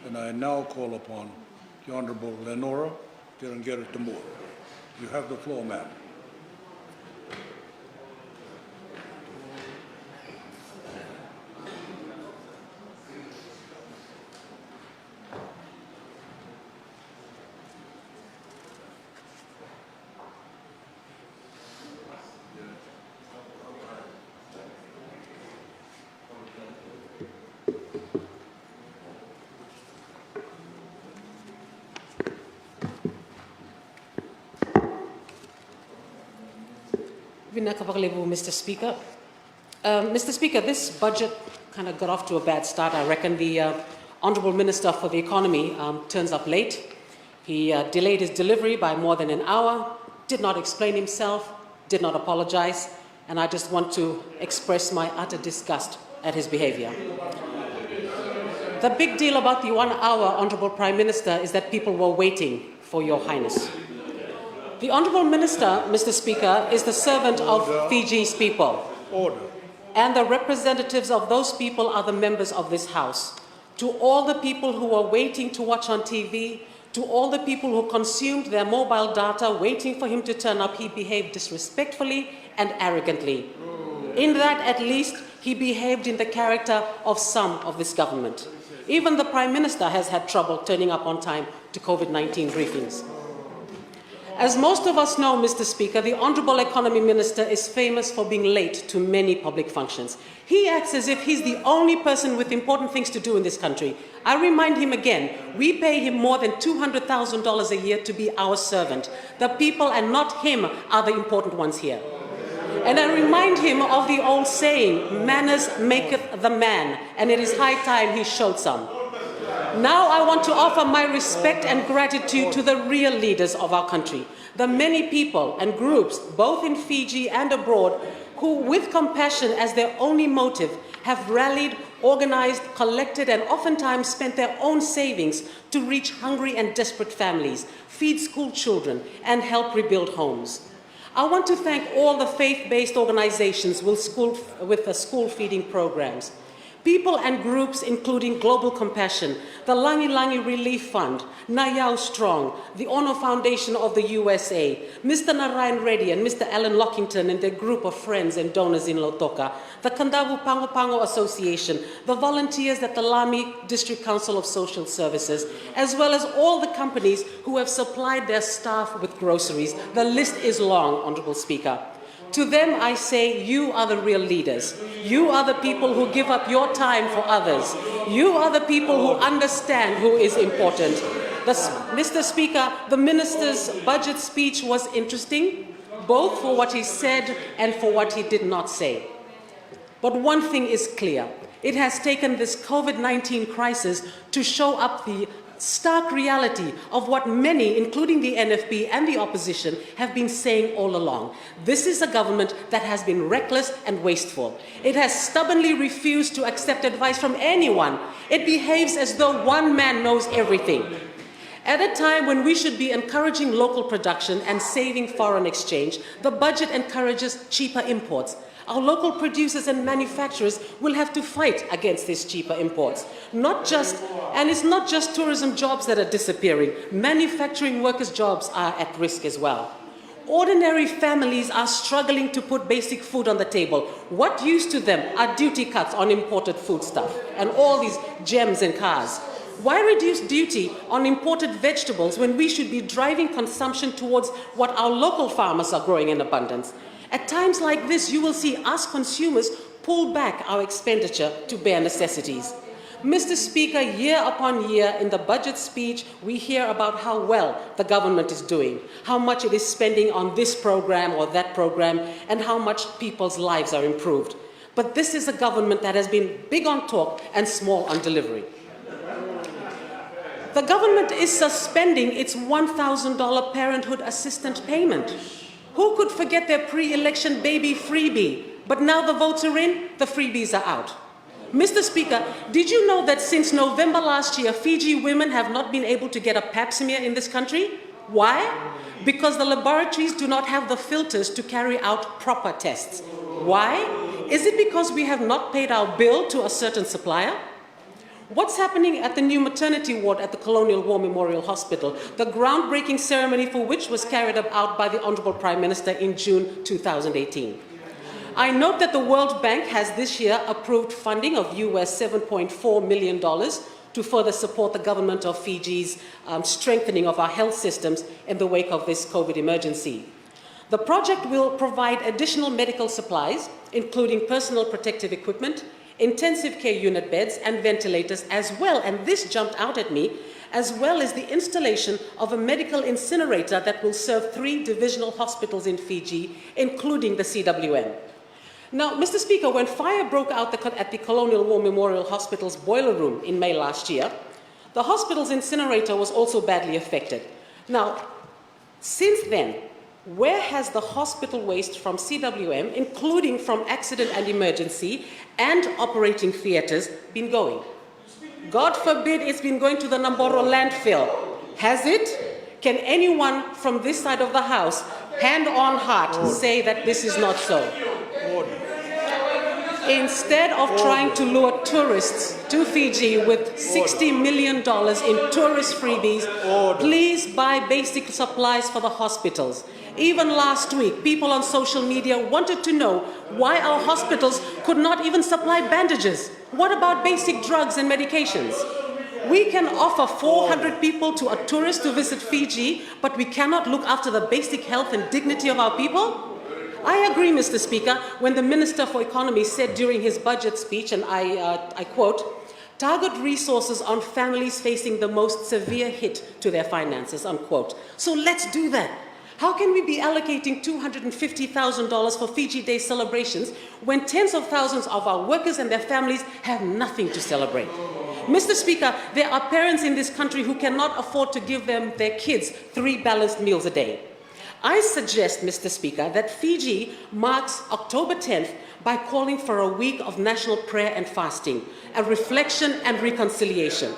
And I now call upon the Honourable Lenora Qereqeretabua. You have the floor, ma'am. Mr. Speaker. Mr. Speaker, this budget kind of got off to a bad start. I reckon the Honourable Minister for the Economy turns up late. He delayed his delivery by more than an hour, did not explain himself, did not apologise, and I just want to express my utter disgust at his behaviour. The big deal about the 1 hour, Honourable Prime Minister, is that people were waiting for Your Highness. The Honourable Minister, Mr. Speaker, is the servant of Fiji's people. Order. And the representatives of those people are the members of this House. To all the people who are waiting to watch on TV, to all the people who consumed their mobile data waiting for him to turn up, he behaved disrespectfully and arrogantly. In that, at least, he behaved in the character of some of this government. Even the Prime Minister has had trouble turning up on time to COVID-19 briefings. As most of us know, Mr. Speaker, the Honourable Economy Minister is famous for being late to many public functions. He acts as if he's the only person with important things to do in this country. I remind him again, we pay him more than $200,000 a year to be our servant. The people and not him are the important ones here. And I remind him of the old saying, manners maketh the man, and it is high time he showed some. Now I want to offer my respect and gratitude to the real leaders of our country, the many people and groups, both in Fiji and abroad, who, with compassion as their only motive, have rallied, organized, collected, and oftentimes spent their own savings to reach hungry and desperate families, feed school children, and help rebuild homes. I want to thank all the faith-based organizations with school feeding programs. People and groups including Global Compassion, the Langi Langi Relief Fund, Nayau Strong, the Ono Foundation of the USA, Mr. Narayan Reddy and Mr. Alan Lockington and their group of friends and donors in Lautoka, the Kandavu Pango Pango Association, the volunteers at the Lami District Council of Social Services, as well as all the companies who have supplied their staff with groceries. The list is long, Honourable Speaker. To them, I say, you are the real leaders. You are the people who give up your time for others. You are the people who understand who is important. Mr. Speaker, the Minister's budget speech was interesting, both for what he said and for what he did not say. But one thing is clear. It has taken this COVID-19 crisis to show up the stark reality of what many, including the NFP and the opposition, have been saying all along. This is a government that has been reckless and wasteful. It has stubbornly refused to accept advice from anyone. It behaves as though one man knows everything. At a time when we should be encouraging local production and saving foreign exchange, the budget encourages cheaper imports. Our local producers and manufacturers will have to fight against these cheaper imports. And it's not just tourism jobs that are disappearing. Manufacturing workers' jobs are at risk as well. Ordinary families are struggling to put basic food on the table. What use to them are duty cuts on imported foodstuff and all these gems and cars? Why reduce duty on imported vegetables when we should be driving consumption towards what our local farmers are growing in abundance? At times like this, you will see us consumers pull back our expenditure to bare necessities. Mr. Speaker, year upon year in the budget speech, we hear about how well the government is doing, how much it is spending on this program or that program, and how much people's lives are improved. But this is a government that has been big on talk and small on delivery. The government is suspending its $1,000 parenthood assistance payment. Who could forget their pre-election baby freebie? But now the votes are in, the freebies are out. Mr. Speaker, did you know that since November last year, Fiji women have not been able to get a pap smear in this country? Why? Because the laboratories do not have the filters to carry out proper tests. Why? Is it because we have not paid our bill to a certain supplier? What's happening at the new maternity ward at the Colonial War Memorial Hospital, the groundbreaking ceremony for which was carried out by the Honourable Prime Minister in June 2018. I note that the World Bank has this year approved funding of US $7.4 million to further support the government of Fiji's strengthening of our health systems in the wake of this COVID emergency. The project will provide additional medical supplies, including personal protective equipment, intensive care unit beds and ventilators, as well, and this jumped out at me, as well as the installation of a medical incinerator that will serve 3 divisional hospitals in Fiji, including the CWM. Now, Mr. Speaker, when fire broke out at the Colonial War Memorial Hospital's boiler room in May last year, the hospital's incinerator was also badly affected. Now, since then, where has the hospital waste from CWM, including from accident and emergency and operating theatres, been going? God forbid it's been going to the Namboro landfill. Has it? Can anyone from this side of the House, hand on heart, say that this is not so? Instead of trying to lure tourists to Fiji with $60 million in tourist freebies, please buy basic supplies for the hospitals. Even last week, people on social media wanted to know why our hospitals could not even supply bandages. What about basic drugs and medications? We can offer 400 people to a tourist to visit Fiji, but we cannot look after the basic health and dignity of our people? I agree, Mr. Speaker, when the Minister for Economy said during his budget speech, and I quote, "Target resources on families facing the most severe hit to their finances," unquote. So let's do that. How can we be allocating $250,000 for Fiji Day celebrations when tens of thousands of our workers and their families have nothing to celebrate? Mr. Speaker, there are parents in this country who cannot afford to give their kids 3 balanced meals a day. I suggest, Mr. Speaker, that Fiji marks October 10th by calling for a week of national prayer and fasting, a reflection and reconciliation.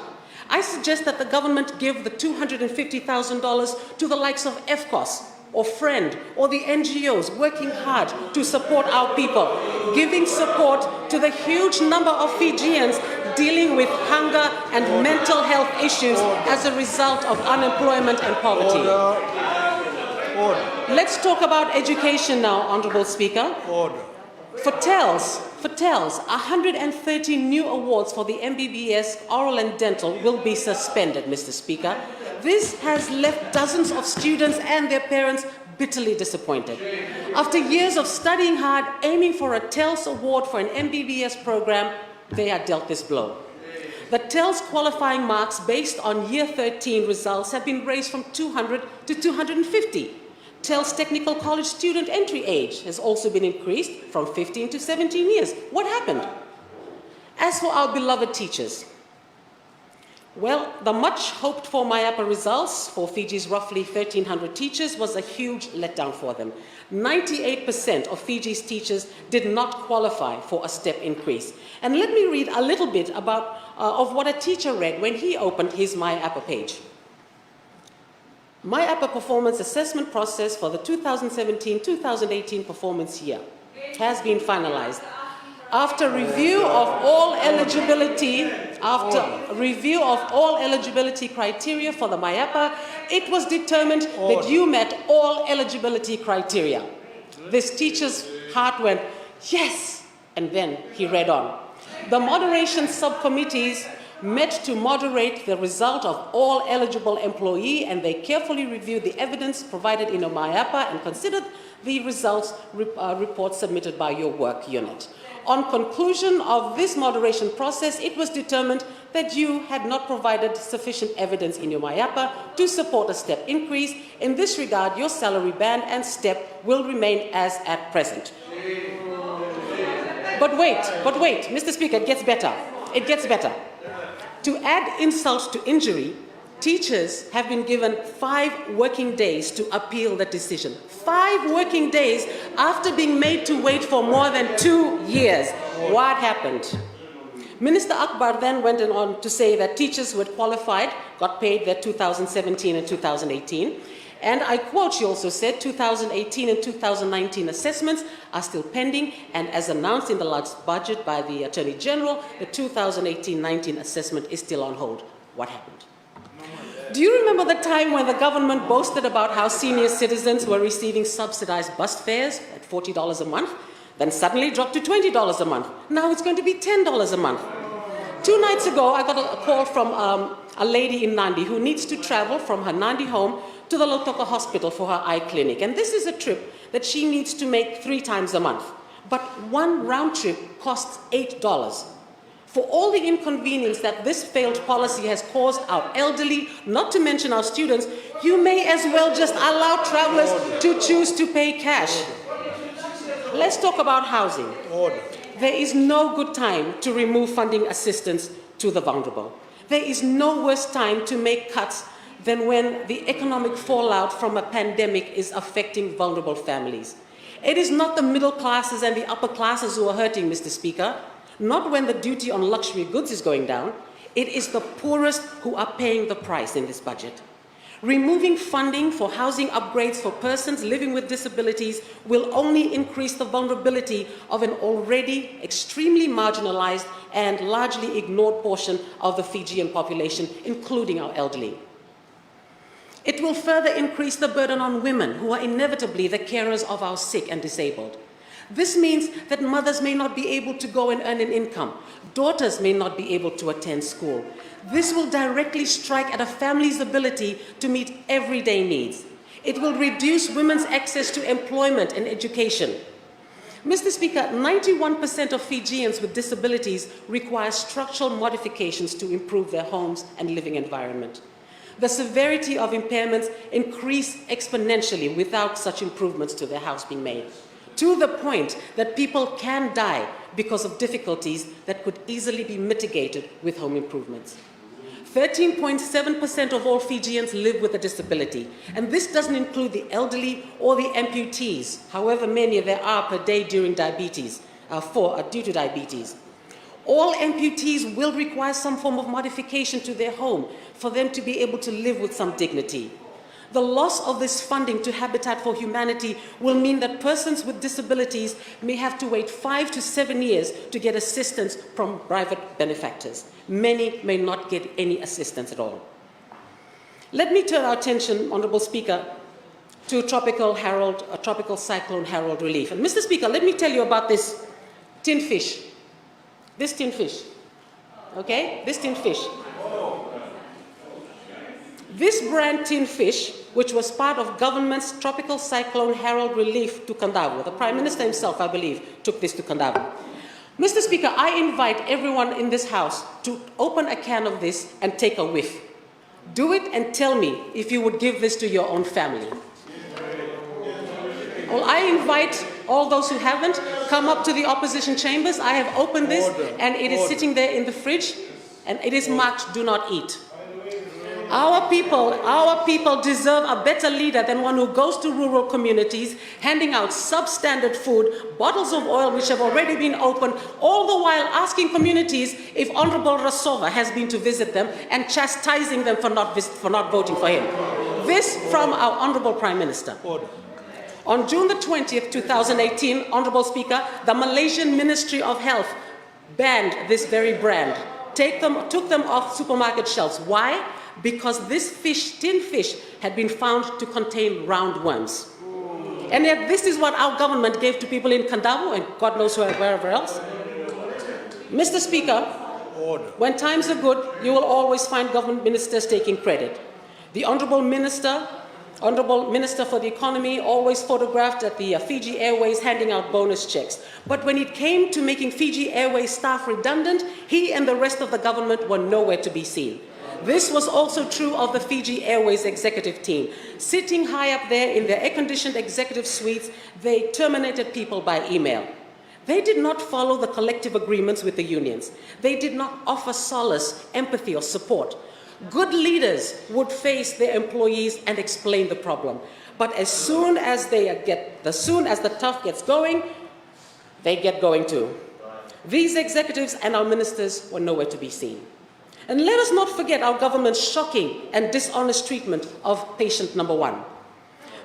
I suggest that the government give the $250,000 to the likes of EFCOS or FRIEND or the NGOs working hard to support our people, giving support to the huge number of Fijians dealing with hunger and mental health issues as a result of unemployment and poverty. Let's talk about education now, Honourable Speaker. For TELS, 130 new awards for the MBBS, oral and dental will be suspended, Mr. Speaker. This has left dozens of students and their parents bitterly disappointed. After years of studying hard, aiming for a TELS award for an MBBS program, they are dealt this blow. The TELS qualifying marks based on year 13 results have been raised from 200 to 250. TELS Technical College student entry age has also been increased from 15 to 17 years. What happened? As for our beloved teachers, well, the much hoped for MyAPA results for Fiji's roughly 1,300 teachers was a huge letdown for them. 98% of Fiji's teachers did not qualify for a step increase. And let me read a little bit about of what a teacher read when he opened his MyAPA page. MyAPA performance assessment process for the 2017-2018 performance year has been finalized. After review of all eligibility, criteria for the MyAPA, it was determined that you met all eligibility criteria. This teacher's heart went, yes, and then he read on. The moderation subcommittees met to moderate the result of all eligible employee, and they carefully reviewed the evidence provided in a MyAPA and considered the results report submitted by your work unit. On conclusion of this moderation process, it was determined that you had not provided sufficient evidence in your MyAPA to support a step increase. In this regard, your salary band and step will remain as at present. But wait, Mr. Speaker, it gets better. It gets better. To add insult to injury, teachers have been given 5 working days to appeal the decision. 5 working days after being made to wait for more than 2 years. What happened? Minister Akbar then went on to say that teachers who had qualified got paid their 2017 and 2018, And I quote, she also said, 2018 and 2019 assessments are still pending, and as announced in the last budget by the Attorney General, the 2018-19 assessment is still on hold. What happened? Do you remember the time when the government boasted about how senior citizens were receiving subsidized bus fares at $40 a month, then suddenly dropped to $20 a month? Now it's going to be $10 a month. 2 nights ago, I got a call from a lady in Nandi who needs to travel from her Nandi home to the Lautoka hospital for her eye clinic. And this is a trip that she needs to make 3 times a month. But one round trip costs $8. For all the inconvenience that this failed policy has caused our elderly, not to mention our students, you may as well just allow travelers to choose to pay cash. Let's talk about housing. There is no good time to remove funding assistance to the vulnerable. There is no worse time to make cuts than when the economic fallout from a pandemic is affecting vulnerable families. It is not the middle classes and the upper classes who are hurting, Mr. Speaker. Not when the duty on luxury goods is going down. It is the poorest who are paying the price in this budget. Removing funding for housing upgrades for persons living with disabilities will only increase the vulnerability of an already extremely marginalized and largely ignored portion of the Fijian population, including our elderly. It will further increase the burden on women, who are inevitably the carers of our sick and disabled. This means that mothers may not be able to go and earn an income. Daughters may not be able to attend school. This will directly strike at a family's ability to meet everyday needs. It will reduce women's access to employment and education. Mr. Speaker, 91% of Fijians with disabilities require structural modifications to improve their homes and living environment. The severity of impairments increase exponentially without such improvements to their house being made, to the point that people can die because of difficulties that could easily be mitigated with home improvements. 13.7% of all Fijians live with a disability, and this doesn't include the elderly or the amputees, however many there are per day during diabetes, due to diabetes. All amputees will require some form of modification to their home for them to be able to live with some dignity. The loss of this funding to Habitat for Humanity will mean that persons with disabilities may have to wait 5 to 7 years to get assistance from private benefactors. Many may not get any assistance at all. Let me turn our attention, Honourable Speaker, to tropical cyclone Harold relief. And Mr. Speaker, let me tell you about this tin fish. This tin fish, okay? This tin fish. This brand tin fish, which was part of government's tropical cyclone Harold relief to Kandavu, the Prime Minister himself, I believe, took this to Kandavu. Mr. Speaker, I invite everyone in this House to open a can of this and take a whiff. Do it and tell me if you would give this to your own family. Well, I invite all those who haven't, come up to the opposition chambers. I have opened this and it is sitting there in the fridge and it is marked, do not eat. Our people deserve a better leader than one who goes to rural communities, handing out substandard food, bottles of oil which have already been opened, all the while asking communities if Honourable Rasova has been to visit them and chastising them for not voting for him. This from our Honourable Prime Minister. On June the 20th, 2018, Honourable Speaker, the Malaysian Ministry of Health banned this very brand, took them off supermarket shelves. Why? Because this fish, tin fish, had been found to contain roundworms. And yet this is what our government gave to people in Kandavu and God knows wherever else. Mr. Speaker, when times are good, you will always find government ministers taking credit. The Honourable Minister for the Economy always photographed at the Fiji Airways handing out bonus checks. But when it came to making Fiji Airways staff redundant, he and the rest of the government were nowhere to be seen. This was also true of the Fiji Airways executive team. Sitting high up there in their air-conditioned executive suites, they terminated people by email. They did not follow the collective agreements with the unions. They did not offer solace, empathy, or support. Good leaders would face their employees and explain the problem. But as soon as the tough gets going, they get going too. These executives and our ministers were nowhere to be seen. And let us not forget our government's shocking and dishonest treatment of patient number 1.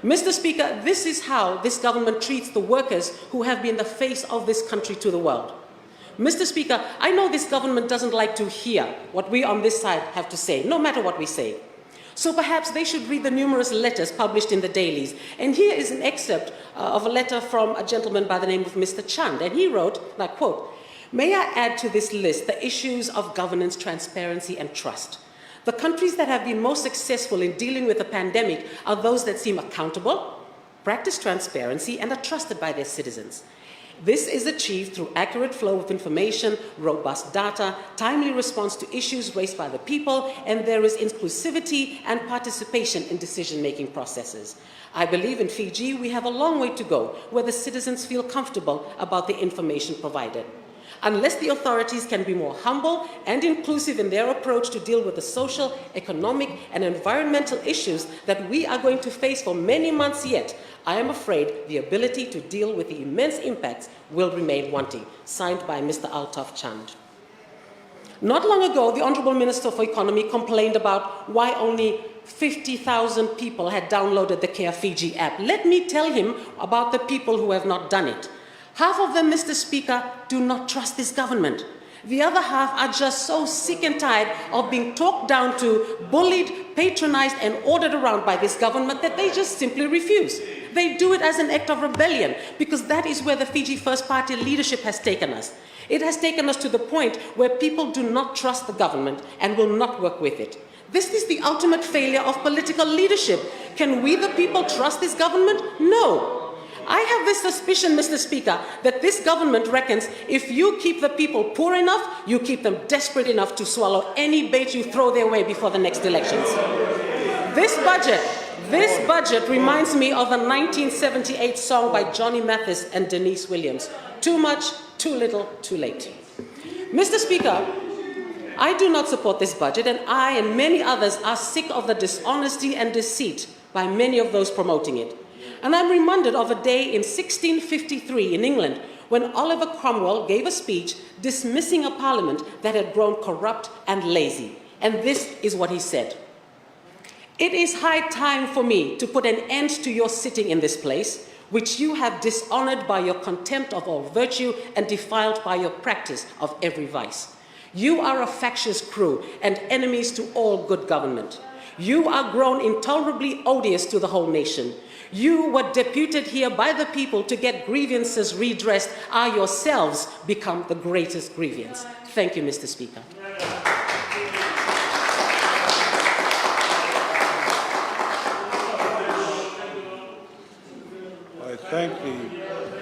Mr. Speaker, this is how this government treats the workers who have been the face of this country to the world. Mr. Speaker, I know this government doesn't like to hear what we on this side have to say, no matter what we say. So perhaps they should read the numerous letters published in the dailies. And here is an excerpt of a letter from a gentleman by the name of Mr. Chand. And he wrote, and I quote, "May I add to this list the issues of governance, transparency, and trust. The countries that have been most successful in dealing with the pandemic are those that seem accountable, practice transparency, and are trusted by their citizens. This is achieved through accurate flow of information, robust data, timely response to issues raised by the people, and there is inclusivity and participation in decision-making processes. I believe in Fiji we have a long way to go where the citizens feel comfortable about the information provided. Unless the authorities can be more humble and inclusive in their approach to deal with the social, economic, and environmental issues that we are going to face for many months yet, I am afraid the ability to deal with the immense impacts will remain wanting." Signed by Mr. Altaf Chand. Not long ago, the Honourable Minister for Economy complained about why only 50,000 people had downloaded the Care Fiji app. Let me tell him about the people who have not done it. Half of them, Mr. Speaker, do not trust this government. The other half are just so sick and tired of being talked down to, bullied, patronized, and ordered around by this government that they just simply refuse. They do it as an act of rebellion because that is where the Fiji First Party leadership has taken us. It has taken us to the point where people do not trust the government and will not work with it. This is the ultimate failure of political leadership. Can we, the people, trust this government? No. I have this suspicion, Mr. Speaker, that this government reckons if you keep the people poor enough, you keep them desperate enough to swallow any bait you throw their way before the next elections. This budget reminds me of a 1978 song by Johnny Mathis and Denise Williams. Too much, too little, too late. Mr. Speaker, I do not support this budget, and I and many others are sick of the dishonesty and deceit by many of those promoting it. And I'm reminded of a day in 1653 in England when Oliver Cromwell gave a speech dismissing a parliament that had grown corrupt and lazy. And this is what he said: "It is high time for me to put an end to your sitting in this place, which you have dishonored by your contempt of all virtue and defiled by your practice of every vice. You are a factious crew and enemies to all good government. You are grown intolerably odious to the whole nation. You were deputed here by the people to get grievances redressed, are yourselves become the greatest grievance." Thank you, Mr. Speaker. I thank the